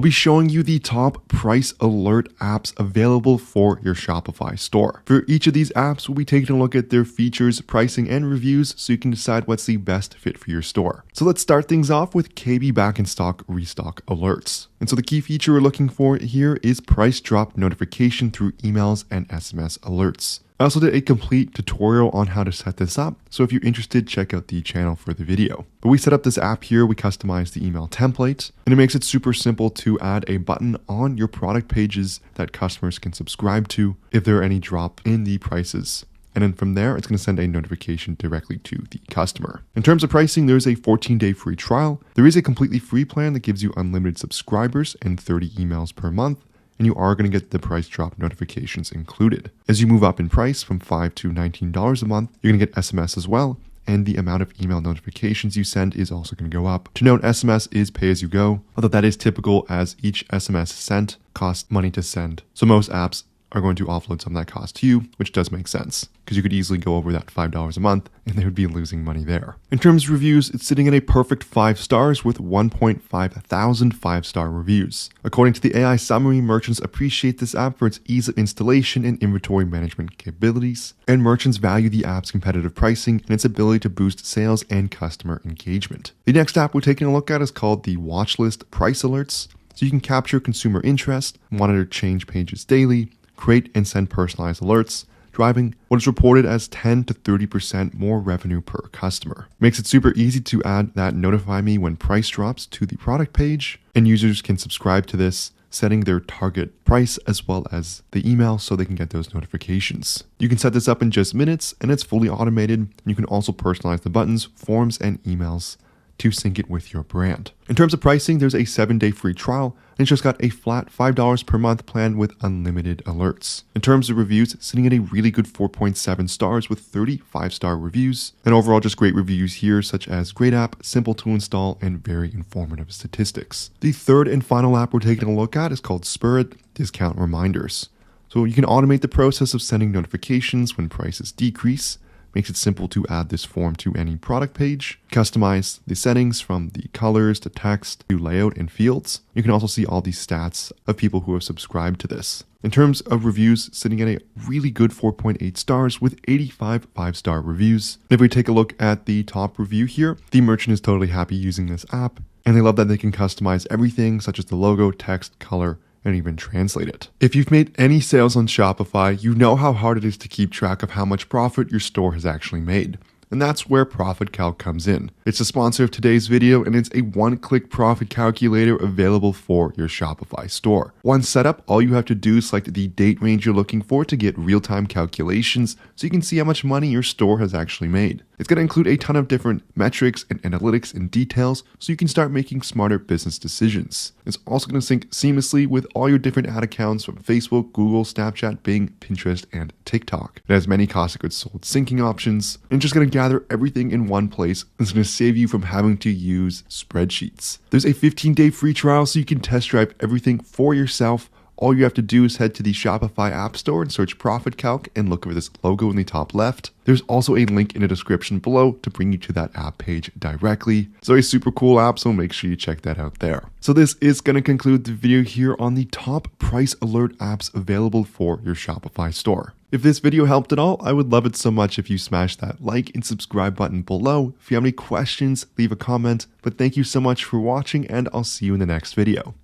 I'll be showing you the top price alert apps available for your Shopify store. For each of these apps, we'll be taking a look at their features, pricing, and reviews so you can decide what's the best fit for your store. So let's start things off with KB Back in Stock Restock Alerts. And so the key feature we're looking for here is price drop notification through emails and SMS alerts. I also did a complete tutorial on how to set this up, so if you're interested, check out the channel for the video. But we set up this app here, we customize the email template, and it makes it super simple to add a button on your product pages that customers can subscribe to if there are any drop in the prices. And then from there, it's going to send a notification directly to the customer. In terms of pricing, there's a 14-day free trial. There is a completely free plan that gives you unlimited subscribers and 30 emails per month. And you are going to get the price drop notifications included. As you move up in price from $5 to $19 a month, you're going to get SMS as well, and the amount of email notifications you send is also going to go up. To note, SMS is pay as you go, although that is typical as each SMS sent costs money to send. So most apps are going to offload some of that cost to you, which does make sense because you could easily go over that $5 a month and they would be losing money there. In terms of reviews, it's sitting at a perfect 5 stars with 1.5 thousand 5-star reviews. According to the AI summary, merchants appreciate this app for its ease of installation and inventory management capabilities, and merchants value the app's competitive pricing and its ability to boost sales and customer engagement. The next app we're taking a look at is called the Watchlist Price Alerts. So you can capture consumer interest, monitor change pages daily, create and send personalized alerts, driving what is reported as 10 to 30% more revenue per customer. Makes it super easy to add that notify me when price drops to the product page, and users can subscribe to this, setting their target price as well as the email so they can get those notifications. You can set this up in just minutes and it's fully automated. You can also personalize the buttons, forms, and emails to sync it with your brand. In terms of pricing, there's a 7-day free trial, and it's just got a flat $5 per month plan with unlimited alerts. In terms of reviews, sitting at a really good 4.7 stars with 35-star reviews, and overall just great reviews here, such as great app, simple to install, and very informative statistics. The third and final app we're taking a look at is called Spirit Discount Reminders. So you can automate the process of sending notifications when prices decrease. Makes it simple to add this form to any product page, customize the settings from the colors to text to layout and fields. You can also see all the stats of people who have subscribed to this. In terms of reviews, sitting at a really good 4.8 stars with 85 5-star reviews. And if we take a look at the top review here, the merchant is totally happy using this app, and they love that they can customize everything such as the logo, text, color, and even translate it. If you've made any sales on Shopify, you know how hard it is to keep track of how much profit your store has actually made. And that's where Profit Calc comes in. It's the sponsor of today's video, and it's a one-click profit calculator available for your Shopify store. Once set up, all you have to do is select the date range you're looking for to get real-time calculations so you can see how much money your store has actually made. It's going to include a ton of different metrics and analytics and details so you can start making smarter business decisions. It's also going to sync seamlessly with all your different ad accounts from Facebook, Google, Snapchat, Bing, Pinterest, and TikTok. It has many cost of goods sold syncing options, and just going to gather everything in one place. It's going to save you from having to use spreadsheets. There's a 15-day free trial so you can test drive everything for yourself. All you have to do is head to the Shopify App Store and search Profit Calc and look for this logo in the top left. There's also a link in the description below to bring you to that app page directly. So a super cool app, so make sure you check that out there. So this is going to conclude the video here on the top price alert apps available for your Shopify store. If this video helped at all, I would love it so much if you smash that like and subscribe button below. If you have any questions, leave a comment. But thank you so much for watching, and I'll see you in the next video.